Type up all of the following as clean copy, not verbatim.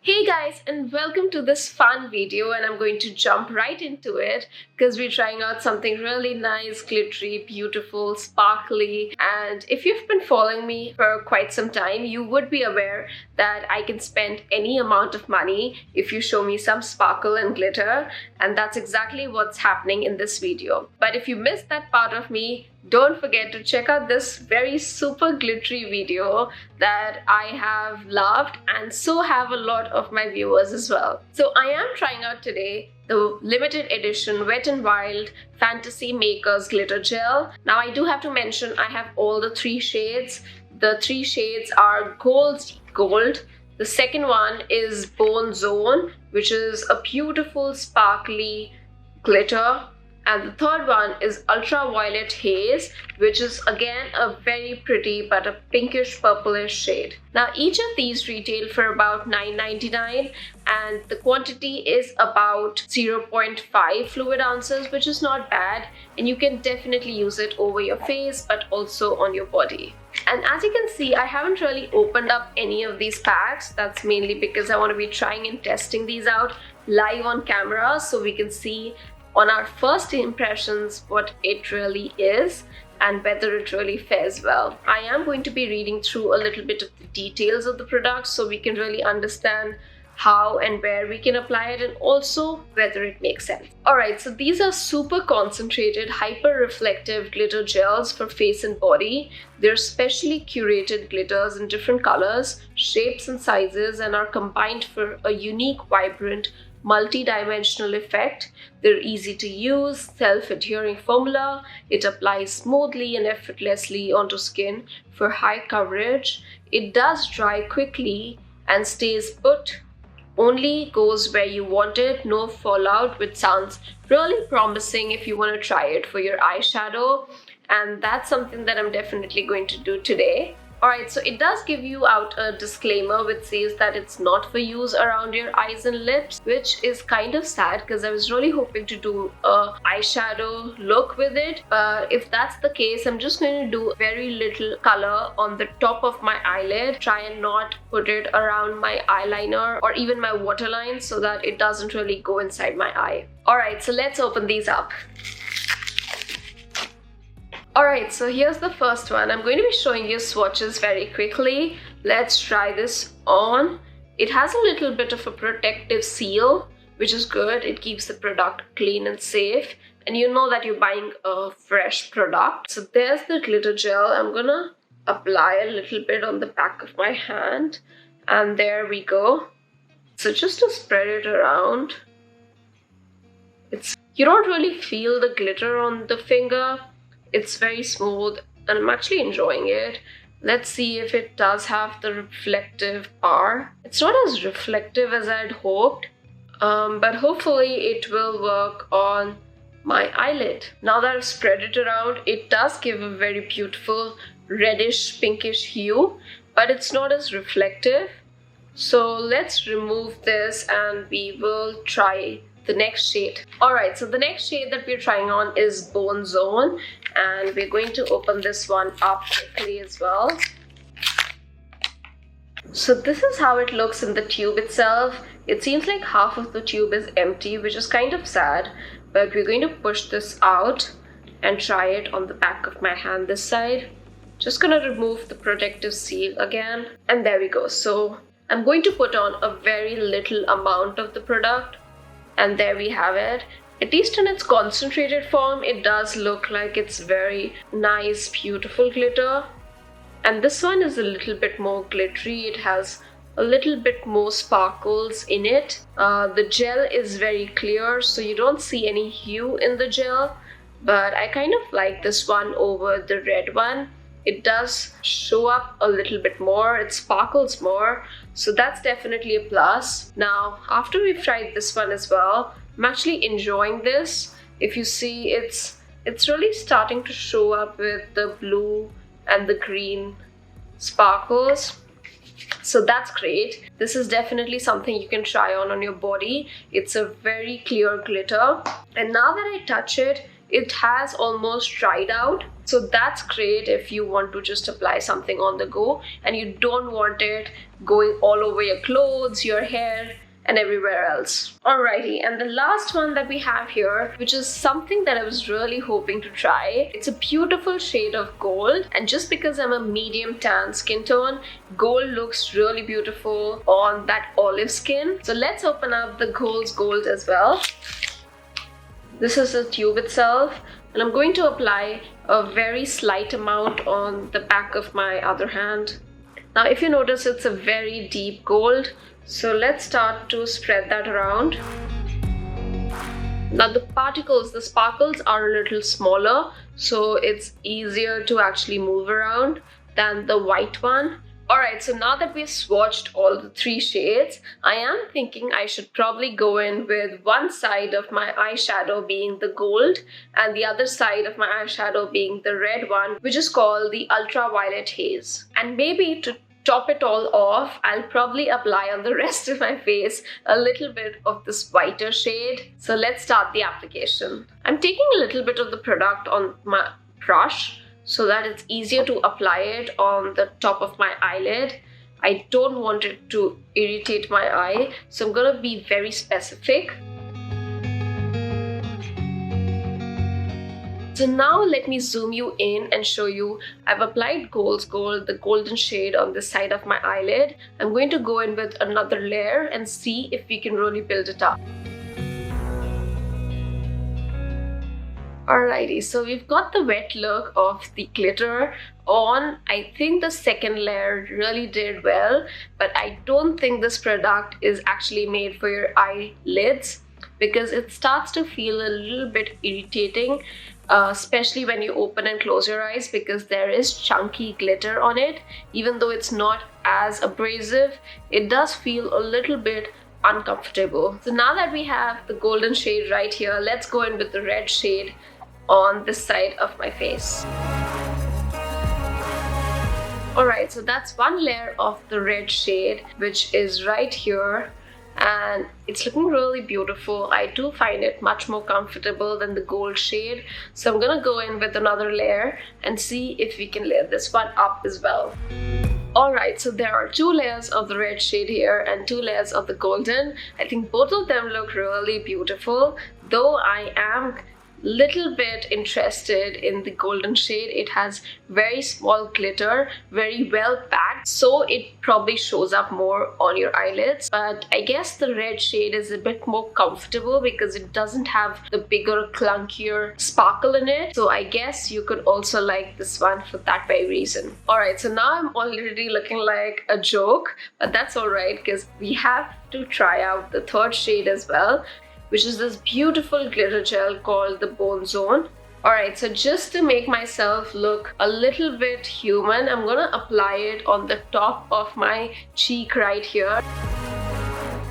Hey guys, and welcome to this fun video, and I'm going to jump right into it because we're trying out something really nice, glittery, beautiful, sparkly. And if you've been following me for quite some time, you would be aware that I can spend any amount of money if you show me some sparkle and glitter, and that's exactly what's happening in this video. But if you missed that part of me, don't forget to check out this very super glittery video that I have loved, and so have a lot of my viewers as well. So I am trying out today the limited edition Wet n Wild Fantasy Makers Glitter Gel. Now I do have to mention I have all the three shades. The three shades are Gold. The second one is Bone Zone, which is a beautiful sparkly glitter. And the third one is Ultraviolet Haze, which is again a very pretty but a pinkish purplish shade. Now each of these retail for about $9.99, and the quantity is about 0.5 fluid ounces, which is not bad, and you can definitely use it over your face but also on your body. And as you can see, I haven't really opened up any of these packs. That's mainly because I want to be trying and testing these out live on camera so we can see on our first impressions what it really is and whether it really fares well. I am going to be reading through a little bit of the details of the product so we can really understand how and where we can apply it, and also whether it makes sense. Alright, so these are super concentrated, hyper reflective glitter gels for face and body. They're specially curated glitters in different colors, shapes and sizes, and are combined for a unique, vibrant, multi-dimensional effect. They're easy to use, self-adhering formula. It applies smoothly and effortlessly onto skin for high coverage. It does dry quickly and stays put. Only goes where you want it, no fallout, which sounds really promising if you want to try it for your eyeshadow. And that's something that I'm definitely going to do today. Alright, so it does give you out a disclaimer which says that it's not for use around your eyes and lips, which is kind of sad because I was really hoping to do a eyeshadow look with it. But if that's the case, I'm just going to do very little color on the top of my eyelid. Try and not put it around my eyeliner or even my waterline so that it doesn't really go inside my eye. Alright, so let's open these up. Alright, so here's the first one. I'm going to be showing you swatches very quickly. Let's try this on. It has a little bit of a protective seal, which is good. It keeps the product clean and safe, and you know that you're buying a fresh product. So there's the glitter gel. I'm gonna apply a little bit on the back of my hand, and there we go. So just to spread it around, you don't really feel the glitter on the finger. It's very smooth and I'm actually enjoying it. Let's see if it does have the reflective bar. It's not as reflective as I'd hoped, but hopefully it will work on my eyelid. Now that I've spread it around, it does give a very beautiful reddish pinkish hue, but it's not as reflective. So let's remove this and we will try the next shade. Alright, so the next shade that we're trying on is Bone Zone, and we're going to open this one up quickly as well. So this is how it looks in the tube itself. It seems like half of the tube is empty, which is kind of sad, but we're going to push this out and try it on the back of my hand this side. Just gonna remove the protective seal again, and there we go. So I'm going to put on a very little amount of the product, and there we have it. At least in its concentrated form, it does look like it's very nice, beautiful glitter. And this one is a little bit more glittery. It has a little bit more sparkles in it. The gel is very clear, so you don't see any hue in the gel. But I kind of like this one over the red one. It does show up a little bit more, it sparkles more, so that's definitely a plus. Now, after we've tried this one as well, I'm actually enjoying this. If you see, it's really starting to show up with the blue and the green sparkles. So that's great. This is definitely something you can try on your body. It's a very clear glitter. And now that I touch it, it has almost dried out. So that's great if you want to just apply something on the go and you don't want it going all over your clothes, your hair, and everywhere else. Alrighty, and the last one that we have here, which is something that I was really hoping to try. It's a beautiful shade of gold, and just because I'm a medium tan skin tone, gold looks really beautiful on that olive skin. So let's open up the Ghoul's Gold as well. This is the tube itself, and I'm going to apply a very slight amount on the back of my other hand. Now if you notice, it's a very deep gold, so let's start to spread that around. Now the particles, the sparkles are a little smaller, so it's easier to actually move around than the white one. Alright, so now that we've swatched all the 3 shades, I am thinking I should probably go in with one side of my eyeshadow being the gold and the other side of my eyeshadow being the red one, which is called the Ultraviolet Haze. And maybe to top it all off, I'll probably apply on the rest of my face a little bit of this whiter shade. So let's start the application. I'm taking a little bit of the product on my brush so that it's easier to apply it on the top of my eyelid. I don't want it to irritate my eye, so I'm gonna be very specific. So now let me zoom you in and show you I've applied Ghoul's Gold, the golden shade on this side of my eyelid. I'm going to go in with another layer and see if we can really build it up. Alrighty, so we've got the wet look of the glitter on. I think the second layer really did well, but I don't think this product is actually made for your eyelids because it starts to feel a little bit irritating, especially when you open and close your eyes, because there is chunky glitter on it. Even though it's not as abrasive, it does feel a little bit uncomfortable. So now that we have the golden shade right here, let's go in with the red shade on this side of my face. Alright, so that's one layer of the red shade, which is right here, and it's looking really beautiful. I do find it much more comfortable than the gold shade, so I'm gonna go in with another layer and see if we can layer this one up as well. Alright, so there are 2 layers of the red shade here and 2 layers of the golden. I think both of them look really beautiful, though I am little bit interested in the golden shade. It has very small glitter, very well packed, so it probably shows up more on your eyelids. But I guess the red shade is a bit more comfortable because it doesn't have the bigger, clunkier sparkle in it. So I guess you could also like this one for that very reason. Alright, so now I'm already looking like a joke, but that's alright because we have to try out the third shade as well, which is this beautiful glitter gel called the Bone Zone. Alright, so just to make myself look a little bit human, I'm gonna apply it on the top of my cheek right here.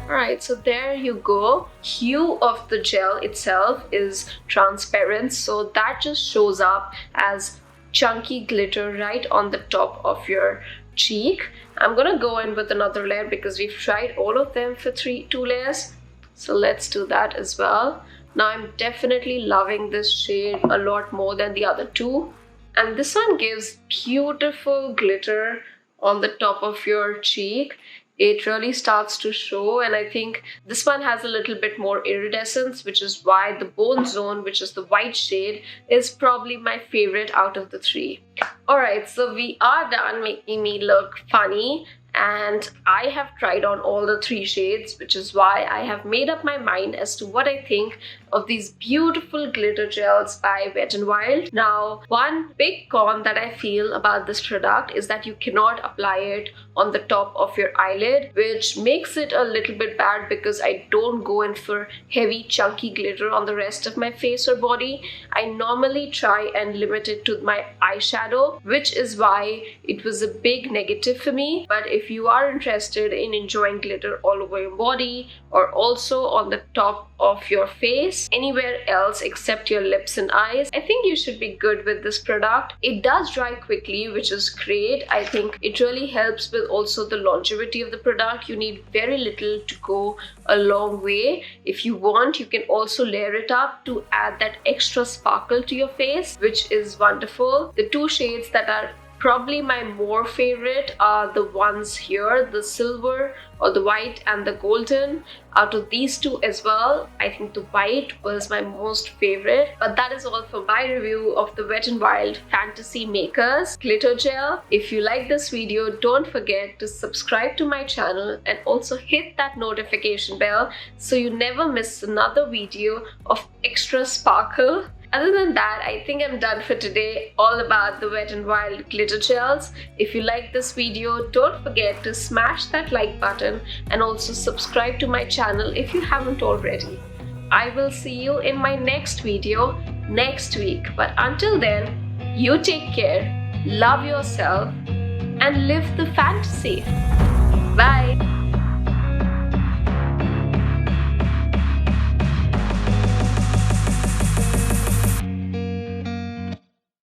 Alright, so there you go. Hue of the gel itself is transparent, so that just shows up as chunky glitter right on the top of your cheek. I'm gonna go in with another layer because we've tried all of them for 2 layers. So let's do that as well. Now I'm definitely loving this shade a lot more than the other 2. And this one gives beautiful glitter on the top of your cheek. It really starts to show, and I think this one has a little bit more iridescence, which is why the Bone Zone, which is the white shade, is probably my favorite out of the 3. Alright, so we are done making me look funny, and I have tried on all the 3 shades, which is why I have made up my mind as to what I think of these beautiful glitter gels by Wet n Wild. Now, one big con that I feel about this product is that you cannot apply it on the top of your eyelid, which makes it a little bit bad because I don't go in for heavy chunky glitter on the rest of my face or body. I normally try and limit it to my eyeshadow, which is why it was a big negative for me. But if if you are interested in enjoying glitter all over your body or also on the top of your face, anywhere else except your lips and eyes, I think you should be good with this product. It does dry quickly, which is great. I think it really helps with also the longevity of the product. You need very little to go a long way. If you want, you can also layer it up to add that extra sparkle to your face, which is wonderful. The two shades that are probably my more favorite are the ones here, the silver or the white and the golden. Out of these two as well, I think the white was my most favorite. But that is all for my review of the Wet n Wild Fantasy Makers Glitter Gel. If you like this video, don't forget to subscribe to my channel and also hit that notification bell so you never miss another video of extra sparkle. Other than that, I think I'm done for today, all about the Wet n Wild glitter gels. If you like this video, don't forget to smash that like button and also subscribe to my channel if you haven't already. I will see you in my next video next week. But until then, you take care, love yourself, and live the fantasy. Bye!